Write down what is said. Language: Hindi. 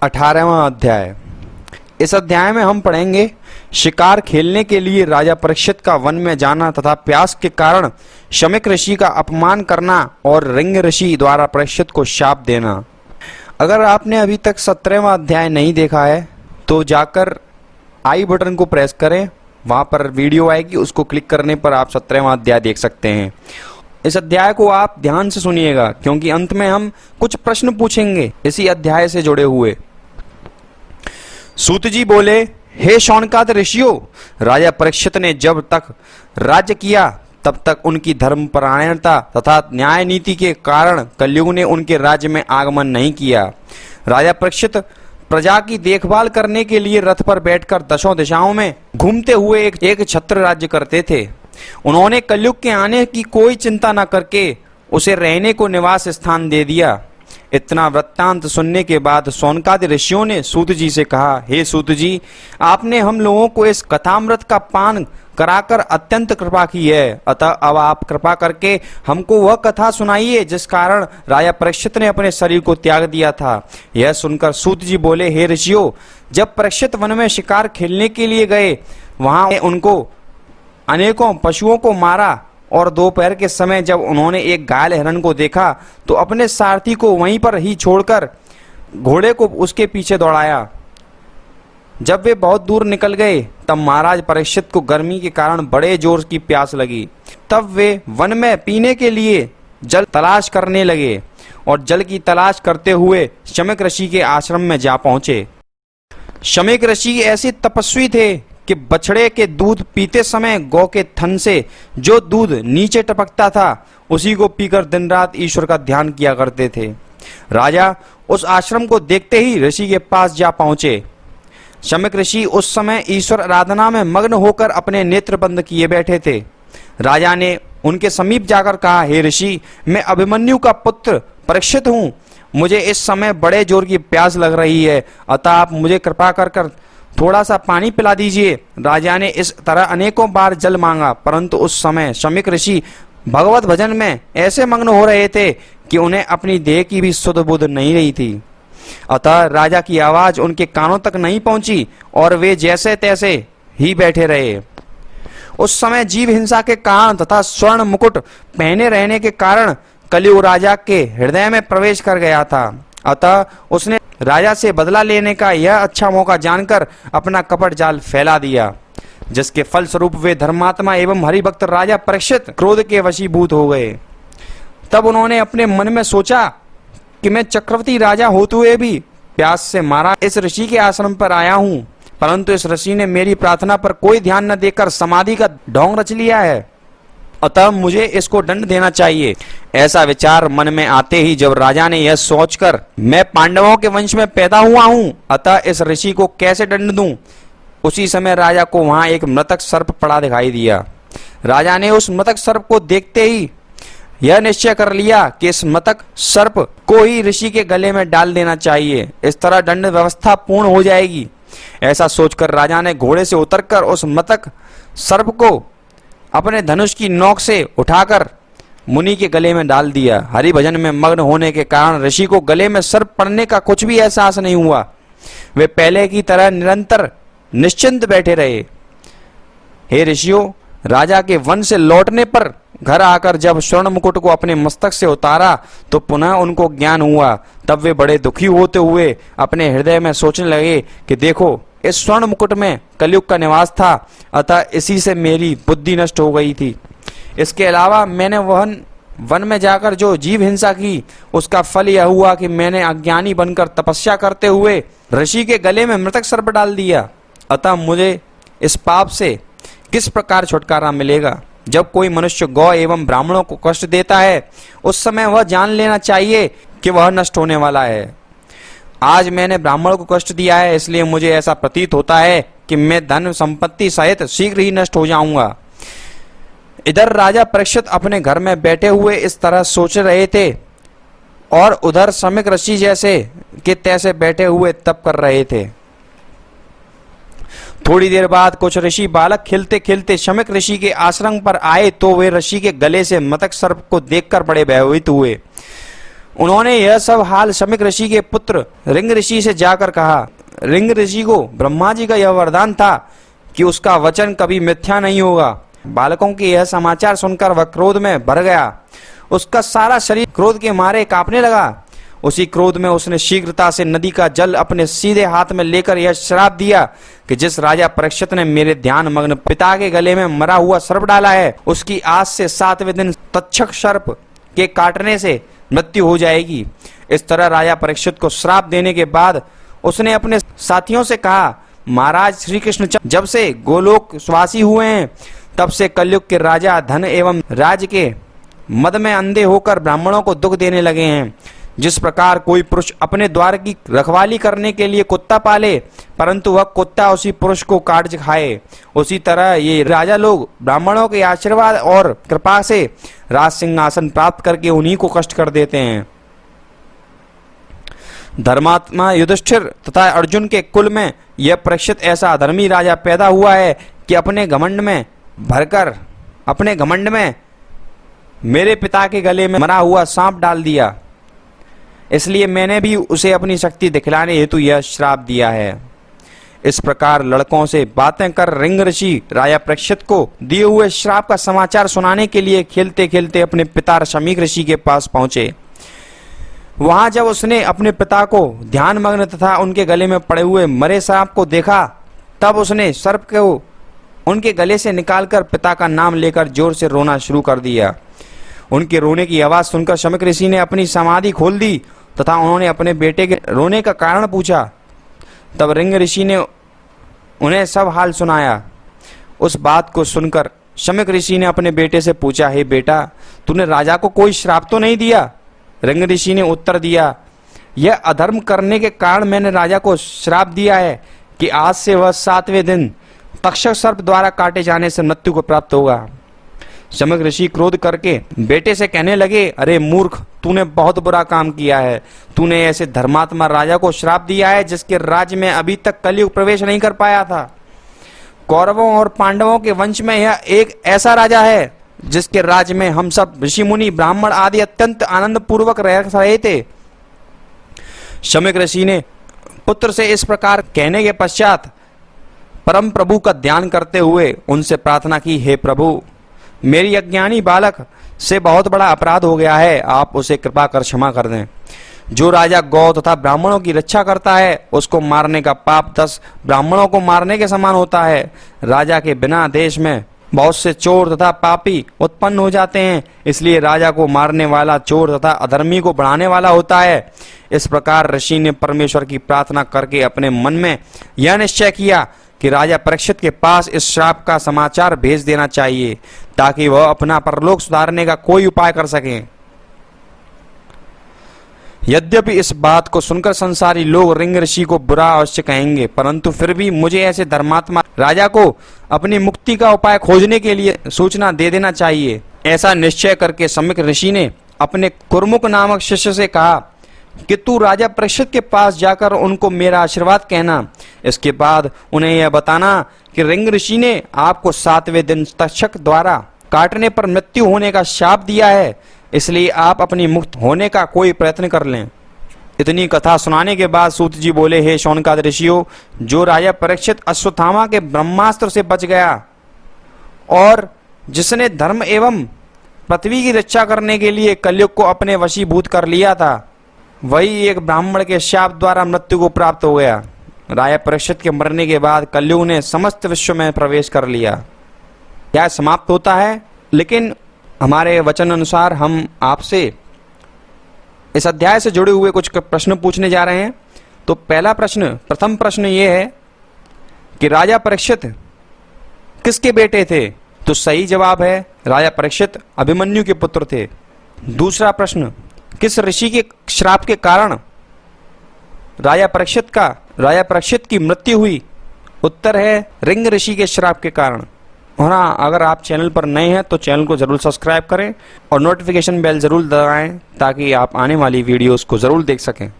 18वां अध्याय। इस अध्याय में हम पढ़ेंगे शिकार खेलने के लिए राजा परीक्षित का वन में जाना तथा प्यास के कारण शमीक ऋषि का अपमान करना और रिंग ऋषि द्वारा परीक्षित को शाप देना। अगर आपने अभी तक 17वां अध्याय नहीं देखा है तो जाकर आई बटन को प्रेस करें, वहां पर वीडियो आएगी, उसको क्लिक करने पर आप 17वां अध्याय देख सकते हैं। इस अध्याय को आप ध्यान से सुनिएगा क्योंकि अंत में हम कुछ प्रश्न पूछेंगे इसी अध्याय से जुड़े हुए। सूत जी बोले, हे शौनकाद ऋषियों, राजा परीक्षित ने जब तक राज्य किया तब तक उनकी धर्मपरायणता तथा न्याय नीति के कारण कलयुग ने उनके राज्य में आगमन नहीं किया। राजा परीक्षित प्रजा की देखभाल करने के लिए रथ पर बैठकर दशों दिशाओं में घूमते हुए एक छत्र राज्य करते थे। उन्होंने कलयुग के आने की कोई चिंता न करके उसे रहने को निवास स्थान दे दिया। इतना वृत्तांत सुनने के बाद शौनकादि ऋषियों ने सूत जी से कहा, हे सूत जी, आपने हम लोगों को इस कथामृत का पान कराकर अत्यंत कृपा की है, अतः अब आप कृपा करके हमको वह कथा सुनाइए जिस कारण राजा परीक्षित ने अपने शरीर को त्याग दिया था। यह सुनकर सूत जी बोले, हे ऋषियों, जब परीक्षित वन में शिकार खेलने के लिए गए, वहां उनको अनेकों पशुओं को मारा और दोपहर के समय जब उन्होंने एक घायल हिरण को देखा तो अपने सारथी को वहीं पर ही छोड़कर घोड़े को उसके पीछे दौड़ाया। जब वे बहुत दूर निकल गए तब महाराज परीक्षित को गर्मी के कारण बड़े जोर की प्यास लगी। तब वे वन में पीने के लिए जल तलाश करने लगे और जल की तलाश करते हुए शमीक ऋषि के आश्रम में जा पहुंचे। शमीक ऋषि ऐसे तपस्वी थे कि बछड़े के दूध पीते समय गौ के थन से जो दूध नीचे टपकता था उसी को पीकर दिन रात ईश्वर का ध्यान किया करते थे। राजा उस आश्रम को देखते ही ऋषि के पास जा पहुंचे। शमीक ऋषि उस समय ईश्वर आराधना में मग्न होकर अपने नेत्र बंद किए बैठे थे। राजा ने उनके समीप जाकर कहा, हे ऋषि, मैं अभिमन्यु का पुत्र परीक्षित हूँ। मुझे इस समय बड़े जोर की प्यास लग रही है, अतः आप मुझे कृपा कर थोड़ा सा पानी पिला दीजिए। राजा ने इस तरह अनेकों बार जल मांगा, परंतु उस समय शमीक ऋषि भगवत भजन में ऐसे मग्न हो रहे थे कि उन्हें अपनी देह की भी सुध बुध नहीं रही थी। अतः राजा की आवाज उनके कानों तक नहीं पहुंची और वे जैसे तैसे ही बैठे रहे। उस समय जीव हिंसा के कारण तथा स्वर्ण मुकुट पहने रहने के कारण कलयुग राजा के हृदय में प्रवेश कर गया था। अतः उसने राजा से बदला लेने का यह अच्छा मौका जानकर अपना कपट जाल फैला दिया, जिसके फल स्वरूप वे धर्मात्मा एवं हरिभक्त राजा परीक्षित क्रोध के वशीभूत हो गए। तब उन्होंने अपने मन में सोचा कि मैं चक्रवर्ती राजा होते हुए भी प्यास से मारा इस ऋषि के आश्रम पर आया हूँ, परंतु इस ऋषि ने मेरी प्रार्थना पर कोई ध्यान न देकर समाधि का ढोंग रच लिया है, अतः मुझे इसको दंड देना चाहिए। ऐसा विचार मन में आते ही जब राजा ने यह सोचकर मैं पांडवों के वंश में पैदा हुआ हूं, अतः इस ऋषि को कैसे दंड दूं, उसी समय राजा को वहां एक मृतक सर्प पड़ा दिखाई दिया। राजा ने उस मृतक सर्प को देखते ही यह निश्चय कर लिया कि इस मृतक सर्प को ही ऋषि के गले में डाल देना चाहिए, इस तरह दंड व्यवस्था पूर्ण हो जाएगी। ऐसा सोचकर राजा ने घोड़े से उतरकर उस मृतक सर्प को अपने धनुष की नोक से उठाकर मुनि के गले में डाल दिया। हरि भजन में मग्न होने के कारण ऋषि को गले में सर्प पड़ने का कुछ भी एहसास नहीं हुआ। वे पहले की तरह निरंतर निश्चिंत बैठे रहे। हे ऋषियों, राजा के वन से लौटने पर घर आकर जब स्वर्ण मुकुट को अपने मस्तक से उतारा तो पुनः उनको ज्ञान हुआ। तब वे बड़े दुखी होते हुए अपने हृदय में सोचने लगे कि देखो, इस स्वर्ण मुकुट में कलयुग का निवास था, अतः इसी से मेरी बुद्धि नष्ट हो गई थी। इसके अलावा मैंने वन में जाकर जो जीव हिंसा की, उसका फल यह हुआ कि मैंने अज्ञानी बनकर तपस्या करते हुए ऋषि के गले में मृतक सर्प डाल दिया। अतः मुझे इस पाप से किस प्रकार छुटकारा मिलेगा? जब कोई मनुष्य गौ एवं ब्राह्मणों को कष्ट देता है उस समय वह जान लेना चाहिए कि वह नष्ट होने वाला है। आज मैंने ब्राह्मण को कष्ट दिया है, इसलिए मुझे ऐसा प्रतीत होता है कि मैं धन संपत्ति सहित शीघ्र ही नष्ट हो जाऊंगा। इधर राजा परीक्षित अपने घर में बैठे हुए इस तरह सोच रहे थे और उधर शमीक ऋषि जैसे कि तैसे बैठे हुए तप कर रहे थे। थोड़ी देर बाद कुछ ऋषि बालक खेलते खेलते शमीक ऋषि के आश्रम पर आए तो वे ऋषि के गले से मृतक सर्प को देखकर बड़े भयभीत हुए। उन्होंने यह सब हाल शमीक ऋषि के पुत्र रिंग ऋषि से जाकर कहा। रिंग ऋषि को ब्रह्मा जी का यह वरदान था कि उसका वचन कभी मिथ्या नहीं होगा। बालकों के यह समाचार सुनकर वह क्रोध में भर गया। उसका सारा शरीर क्रोध के मारे कांपने लगा। उसी क्रोध में उसने शीघ्रता से नदी का जल अपने सीधे हाथ में लेकर यह श्राप दिया कि जिस राजा परीक्षित ने मेरे ध्यान मग्न पिता के गले में मरा हुआ सर्प डाला है, उसकी आज से 7वें दिन तक्षक सर्प के काटने से मृत्यु हो जाएगी। इस तरह राजा परीक्षित को श्राप देने के बाद उसने अपने साथियों से कहा, महाराज श्री कृष्ण जब से गोलोक स्वासी हुए हैं, तब से कलयुग के राजा धन एवं राज्य के मद में अंधे होकर ब्राह्मणों को दुख देने लगे हैं। जिस प्रकार कोई पुरुष अपने द्वार की रखवाली करने के लिए कुत्ता पाले, परंतु वह कुत्ता उसी पुरुष को काट खाए, उसी तरह ये राजा लोग ब्राह्मणों के आशीर्वाद और कृपा से राज सिंहासन प्राप्त करके उन्हीं को कष्ट कर देते हैं। धर्मात्मा युधिष्ठिर तथा अर्जुन के कुल में यह परीक्षित ऐसा अधर्मी राजा पैदा हुआ है कि अपने घमंड में मेरे पिता के गले में मरा हुआ सांप डाल दिया। इसलिए मैंने भी उसे अपनी शक्ति दिखलाने हेतु यह श्राप दिया है। इस प्रकार लड़कों से बातें कर रिंग ऋषि राजा परीक्षित को दिए हुए श्राप का समाचार सुनाने के लिए खेलते खेलते अपने पिता शमीक ऋषि के पास पहुंचे। वहां जब उसने अपने पिता को ध्यान मग्न तथा उनके गले में पड़े हुए मरे सांप को देखा, तब उसने सर्प को उनके गले से निकालकर पिता का नाम लेकर जोर से रोना शुरू कर दिया। उनके रोने की आवाज सुनकर शमीक ऋषि ने अपनी समाधि खोल दी तथा उन्होंने अपने बेटे के रोने का कारण पूछा। तब रिंग ऋषि ने उन्हें सब हाल सुनाया। उस बात को सुनकर शमीक ऋषि ने अपने बेटे से पूछा, हे बेटा, तूने राजा को कोई श्राप तो नहीं दिया? रिंग ऋषि ने उत्तर दिया, यह अधर्म करने के कारण मैंने राजा को श्राप दिया है कि आज से वह 7वें दिन तक्षक सर्प द्वारा काटे जाने से मृत्यु को प्राप्त होगा। शमीक ऋषि क्रोध करके बेटे से कहने लगे, अरे मूर्ख, तूने बहुत बुरा काम किया है। तूने ऐसे धर्मात्मा राजा को श्राप दिया है जिसके राज्य में अभी तक कलयुग प्रवेश नहीं कर पाया था। कौरवों और पांडवों के वंश में यह एक ऐसा राजा है जिसके राज्य में हम सब ऋषि मुनि ब्राह्मण आदि अत्यंत आनंद पूर्वक रह रहे थे। शमीक ऋषि ने पुत्र से इस प्रकार कहने के पश्चात परम प्रभु का ध्यान करते हुए उनसे प्रार्थना की, हे प्रभु, मेरी अज्ञानी बालक से बहुत बड़ा अपराध हो गया है, आप उसे कृपा कर क्षमा कर दें। जो राजा गौ तथा ब्राह्मणों की रक्षा करता है, उसको मारने का पाप 10 ब्राह्मणों को मारने के समान होता है। राजा के बिना देश में बहुत से चोर तथा पापी उत्पन्न हो जाते हैं, इसलिए राजा को मारने वाला चोर तथा अधर्मी को बढ़ाने वाला होता है। इस प्रकार ऋषि ने परमेश्वर की प्रार्थना करके अपने मन में यह निश्चय किया कि राजा परीक्षित के पास इस श्राप का समाचार भेज देना चाहिए ताकि वह अपना परलोक सुधारने का कोई उपाय कर सकें। यद्यपि इस बात को सुनकर संसारी लोग रिंग ऋषि को बुरा अवश्य कहेंगे, परंतु फिर भी मुझे ऐसे धर्मात्मा राजा को अपनी मुक्ति का उपाय खोजने के लिए सूचना दे देना चाहिए। ऐसा निश्चय करके शमीक ऋषि ने अपने कुर्मुक नामक शिष्य से कहा कि तू राजा परीक्षित के पास जाकर उनको मेरा आशीर्वाद कहना। इसके बाद उन्हें यह बताना कि रिंग ऋषि ने आपको 7वें दिन तक्षक द्वारा काटने पर मृत्यु होने का शाप दिया है, इसलिए आप अपनी मुक्त होने का कोई प्रयत्न कर लें। इतनी कथा सुनाने के बाद सूत जी बोले, हे शौनकाद ऋषियों, जो राजा परीक्षित अश्वत्थामा के ब्रह्मास्त्र से बच गया और जिसने धर्म एवं पृथ्वी की रक्षा करने के लिए कलयुग को अपने वशीभूत कर लिया था, वही एक ब्राह्मण के शाप द्वारा मृत्यु को प्राप्त हो गया। राजा परीक्षित के मरने के बाद कलयुग ने समस्त विश्व में प्रवेश कर लिया। यह समाप्त होता है, लेकिन हमारे वचन अनुसार हम आपसे इस अध्याय से जुड़े हुए कुछ प्रश्न पूछने जा रहे हैं। तो प्रथम प्रश्न ये है कि राजा परीक्षित किसके बेटे थे? तो सही जवाब है राजा परीक्षित अभिमन्यु के पुत्र थे। दूसरा प्रश्न, किस ऋषि के श्राप के कारण राजा परीक्षित की मृत्यु हुई? उत्तर है रिंग ऋषि के श्राप के कारण। और हाँ, अगर आप चैनल पर नए हैं तो चैनल को जरूर सब्सक्राइब करें और नोटिफिकेशन बेल जरूर दबाएं ताकि आप आने वाली वीडियोस को जरूर देख सकें।